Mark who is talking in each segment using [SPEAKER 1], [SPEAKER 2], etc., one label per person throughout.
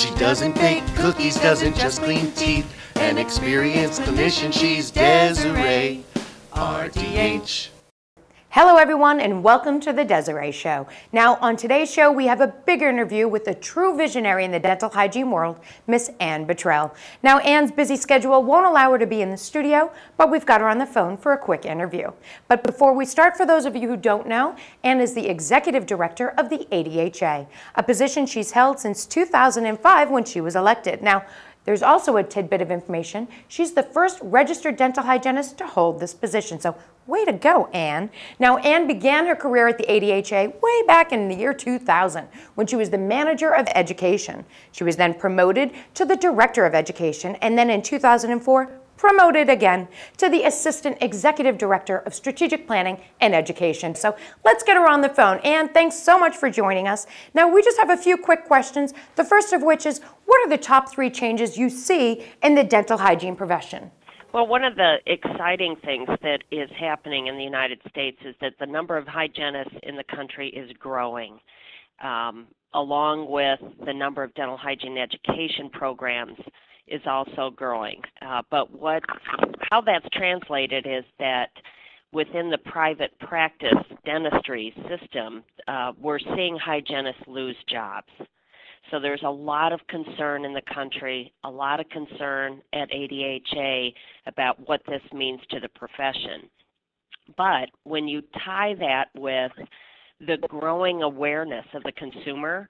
[SPEAKER 1] She doesn't bake cookies, doesn't just clean teeth. An experienced clinician, she's Desiree, RDH.
[SPEAKER 2] Hello everyone and welcome to the Desiree Show. Now on today's show we have a big interview with a true visionary in the dental hygiene world, Miss AnnBattrell. Now Ann's busy schedule won't allow her to be in the studio, but we've got her on the phone for a quick interview. But before we start, for those of you who don't know, Ann is the Executive Director of the ADHA, a position she's held since 2005 when she was elected. Now, there's also a tidbit of information. She's the first registered dental hygienist to hold this position. So way to go, Ann. Now, Ann began her career at the ADHA way back in the year 2000 when she was the manager of education. She was then promoted to the director of education, and then in 2004, promoted again to the Assistant Executive Director of Strategic Planning and Education. So let's get her on the phone. Ann, thanks so much for joining us. Now we just have a few quick questions. The first of which is, what are the top 3 changes you see in the dental hygiene profession?
[SPEAKER 3] Well, one of the exciting things that is happening in the United States is that the number of hygienists in the country is growing, along with the number of dental hygiene education programs is also growing. But how that's translated is that within the private practice dentistry system, we're seeing hygienists lose jobs. So there's a lot of concern in the country, a lot of concern at ADHA about what this means to the profession. But when you tie that with the growing awareness of the consumer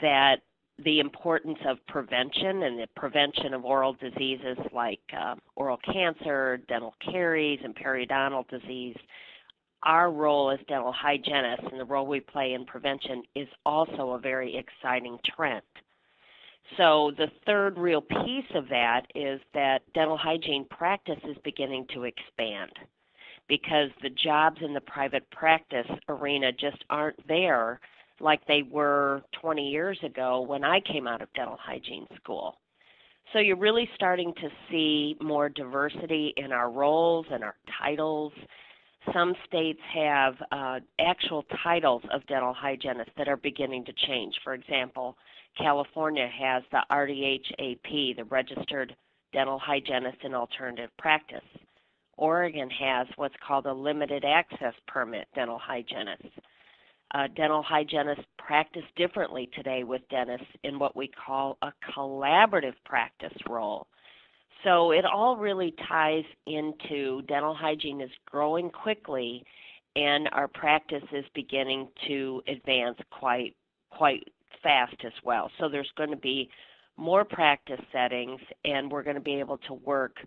[SPEAKER 3] that the importance of prevention and the prevention of oral diseases like oral cancer, dental caries, and periodontal disease, our role as dental hygienists and the role we play in prevention is also a very exciting trend. So the third real piece of that is that dental hygiene practice is beginning to expand because the jobs in the private practice arena just aren't there like they were 20 years ago when I came out of dental hygiene school. So you're really starting to see more diversity in our roles and our titles. Some states have actual titles of dental hygienists that are beginning to change. For example, California has the RDHAP, the Registered Dental Hygienist in Alternative Practice. Oregon has what's called a Limited Access Permit dental hygienist. Dental hygienists practice differently today with dentists in what we call a collaborative practice role. So it all really ties into dental hygiene is growing quickly, and our practice is beginning to advance quite fast as well. So there's going to be more practice settings, and we're going to be able to work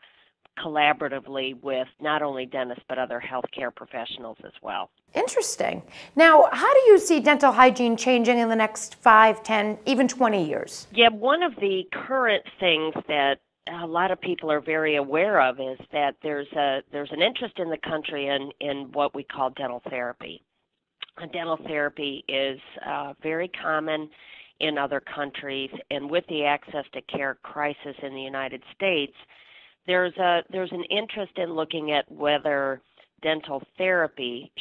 [SPEAKER 3] collaboratively with not only dentists but other healthcare professionals as well.
[SPEAKER 2] Interesting. Now, how do you see dental hygiene changing in the next 5, 10, even 20 years?
[SPEAKER 3] Yeah, one of the current things that a lot of people are very aware of is that there's an interest in the country in what we call dental therapy. Dental therapy is very common in other countries, and with the access to care crisis in the United States, there's an interest in looking at whether dental therapy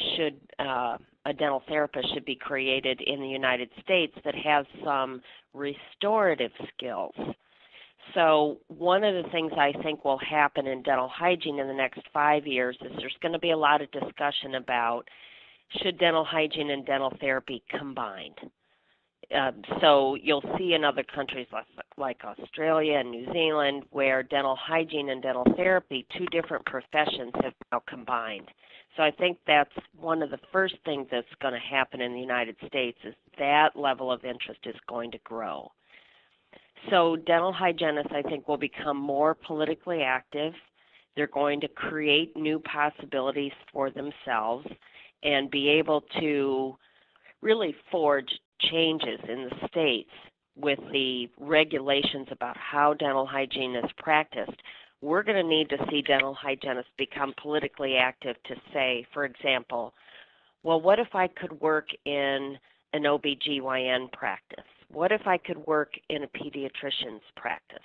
[SPEAKER 3] a dental therapist should be created in the United States that has some restorative skills. So one of the things I think will happen in dental hygiene in the next 5 years is there's going to be a lot of discussion about should dental hygiene and dental therapy combined. So you'll see in other countries like Australia and New Zealand where dental hygiene and dental therapy, 2 different professions, have now combined. So I think that's one of the first things that's going to happen in the United States is that level of interest is going to grow. So dental hygienists, I think, will become more politically active. They're going to create new possibilities for themselves and be able to really forge changes in the states with the regulations about how dental hygiene is practiced. We're going to need to see dental hygienists become politically active to say, for example, well, what if I could work in an OBGYN practice? What if I could work in a pediatrician's practice?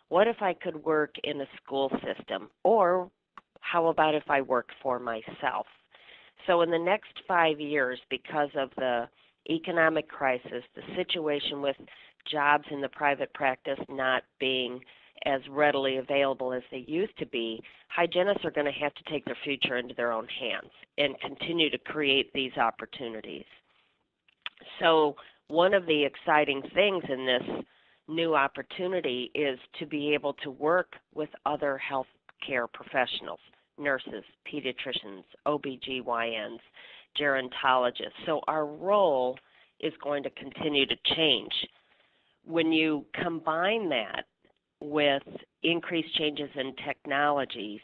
[SPEAKER 3] What if I could work in a school system? Or how about if I worked for myself? So in the next 5 years, because of the economic crisis, the situation with jobs in the private practice not being as readily available as they used to be, hygienists are going to have to take their future into their own hands and continue to create these opportunities. So one of the exciting things in this new opportunity is to be able to work with other healthcare professionals, nurses, pediatricians, OBGYNs, gerontologists. So our role is going to continue to change. When you combine that with increased changes in technologies,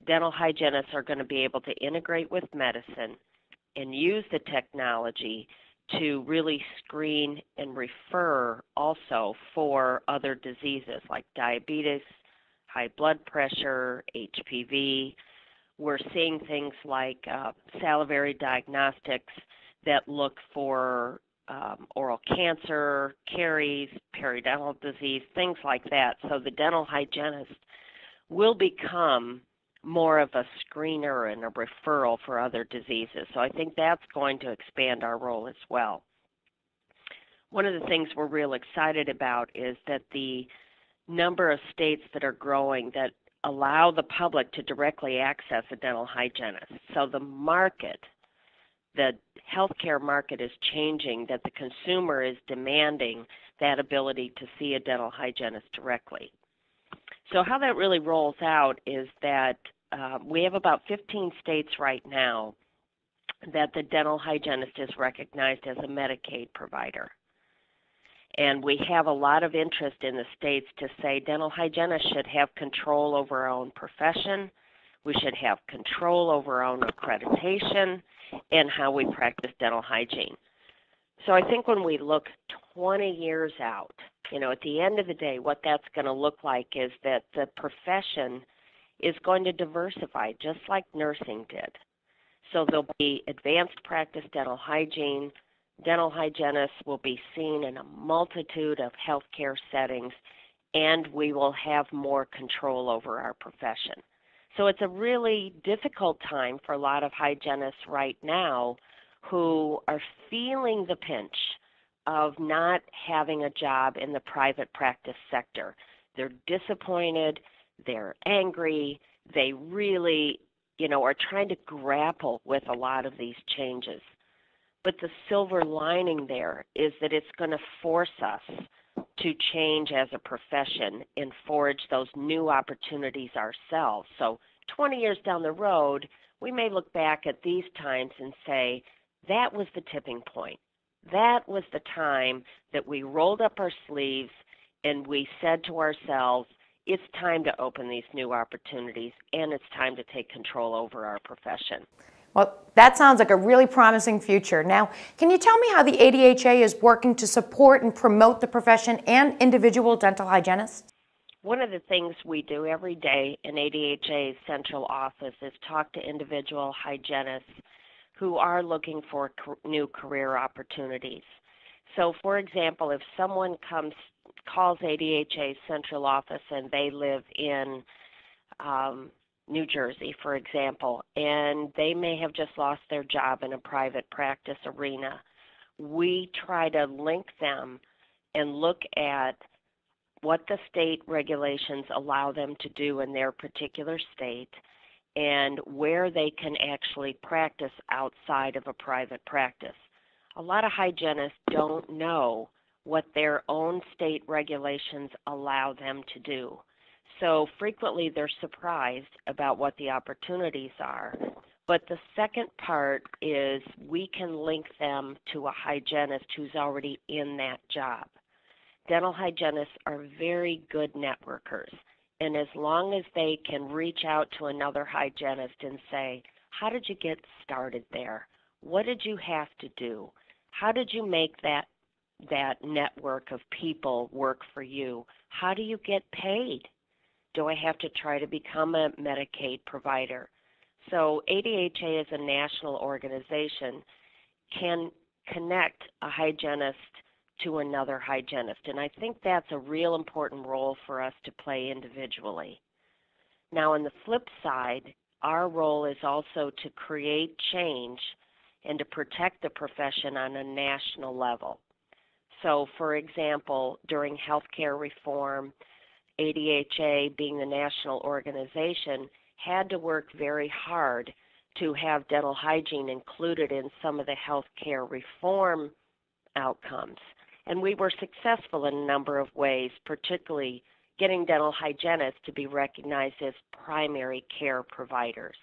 [SPEAKER 3] dental hygienists are going to be able to integrate with medicine and use the technology to really screen and refer also for other diseases like diabetes, high blood pressure, HPV. We're seeing things like salivary diagnostics that look for oral cancer, caries, periodontal disease, things like that. So the dental hygienist will become more of a screener and a referral for other diseases. So I think that's going to expand our role as well. One of the things we're real excited about is that the number of states that are growing that allow the public to directly access a dental hygienist. So the market, the healthcare market is changing, that the consumer is demanding that ability to see a dental hygienist directly. So how that really rolls out is that we have about 15 states right now that the dental hygienist is recognized as a Medicaid provider. And we have a lot of interest in the states to say dental hygienists should have control over our own profession, we should have control over our own accreditation, and how we practice dental hygiene. So I think when we look 20 years out, at the end of the day, what that's going to look like is that the profession is going to diversify just like nursing did. So there'll be advanced practice dental hygiene. Dental hygienists will be seen in a multitude of healthcare settings, and we will have more control over our profession. So it's a really difficult time for a lot of hygienists right now who are feeling the pinch of not having a job in the private practice sector. They're disappointed, they're angry, they really, are trying to grapple with a lot of these changes. But the silver lining there is that it's going to force us to change as a profession and forge those new opportunities ourselves. So 20 years down the road, we may look back at these times and say, that was the tipping point. That was the time that we rolled up our sleeves and we said to ourselves, it's time to open these new opportunities and it's time to take control over our profession.
[SPEAKER 2] Well, that sounds like a really promising future. Now, can you tell me how the ADHA is working to support and promote the profession and individual dental hygienists?
[SPEAKER 3] One of the things we do every day in ADHA's central office is talk to individual hygienists who are looking for new career opportunities. So, for example, if someone calls ADHA's central office and they live in New Jersey, for example, and they may have just lost their job in a private practice arena, we try to link them and look at what the state regulations allow them to do in their particular state and where they can actually practice outside of a private practice. A lot of hygienists don't know what their own state regulations allow them to do. So frequently they're surprised about what the opportunities are. But the second part is we can link them to a hygienist who's already in that job. Dental hygienists are very good networkers. And as long as they can reach out to another hygienist and say, how did you get started there? What did you have to do? How did you make that network of people work for you? How do you get paid? Do I have to try to become a Medicaid provider? So ADHA as a national organization can connect a hygienist to another hygienist. And I think that's a real important role for us to play individually. Now, on the flip side, our role is also to create change and to protect the profession on a national level. So, for example, during healthcare reform, ADHA, being the national organization, had to work very hard to have dental hygiene included in some of the healthcare reform outcomes. And we were successful in a number of ways, particularly getting dental hygienists to be recognized as primary care providers.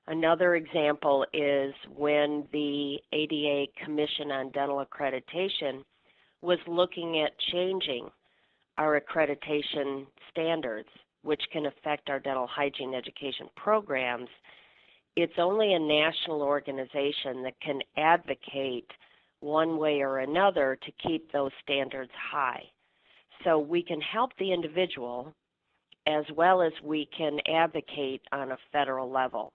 [SPEAKER 3] Another example is when the ADA Commission on Dental Accreditation was looking at changing our accreditation standards, which can affect our dental hygiene education programs. It's only a national organization that can advocate one way or another to keep those standards high. So we can help the individual as well as we can advocate on a federal level.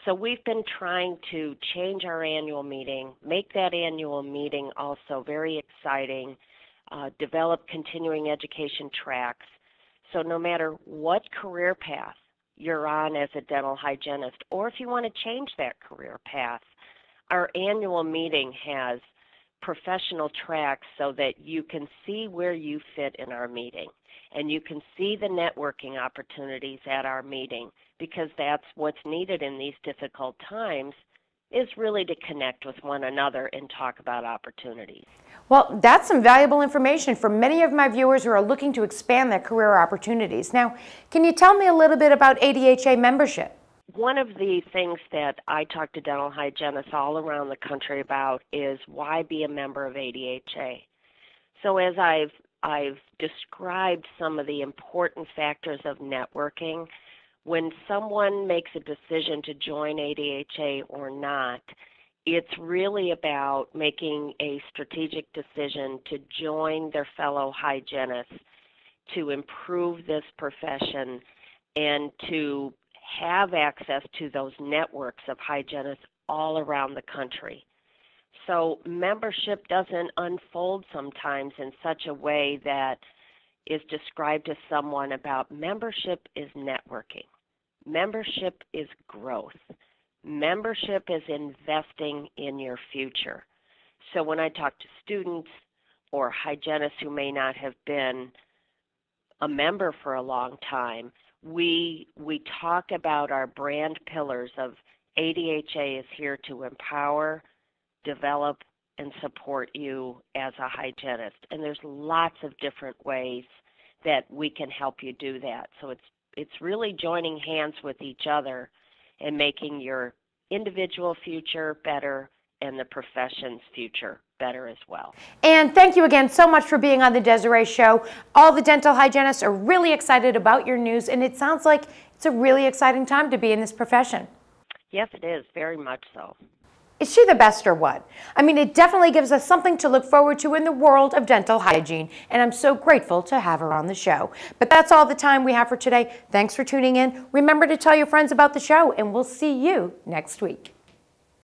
[SPEAKER 3] So we've been trying to change our annual meeting, make that annual meeting also very exciting, develop continuing education tracks. So no matter what career path you're on as a dental hygienist, or if you want to change that career path, our annual meeting has professional tracks so that you can see where you fit in our meeting and you can see the networking opportunities at our meeting, because that's what's needed in these difficult times, is really to connect with one another and talk about opportunities.
[SPEAKER 2] Well, that's some valuable information for many of my viewers who are looking to expand their career opportunities. Now, can you tell me a little bit about ADHA membership?
[SPEAKER 3] One of the things that I talk to dental hygienists all around the country about is why be a member of ADHA. So as I've described some of the important factors of networking, when someone makes a decision to join ADHA or not, it's really about making a strategic decision to join their fellow hygienists to improve this profession and to have access to those networks of hygienists all around the country. So membership doesn't unfold sometimes in such a way that is described to someone about membership is networking. Membership is growth. Membership is investing in your future. So when I talk to students or hygienists who may not have been a member for a long time, we talk about our brand pillars of ADHA is here to empower, develop, and support you as a hygienist. And there's lots of different ways that we can help you do that. So it's really joining hands with each other and making your individual future better and the profession's future better as well.
[SPEAKER 2] And thank you again so much for being on the Desiree Show. All the dental hygienists are really excited about your news, and it sounds like it's a really exciting time to be in this profession.
[SPEAKER 3] Yes, it is, very much so.
[SPEAKER 2] Is she the best or what? I mean, it definitely gives us something to look forward to in the world of dental hygiene, and I'm so grateful to have her on the show. But that's all the time we have for today. Thanks for tuning in. Remember to tell your friends about the show, and we'll see you next week.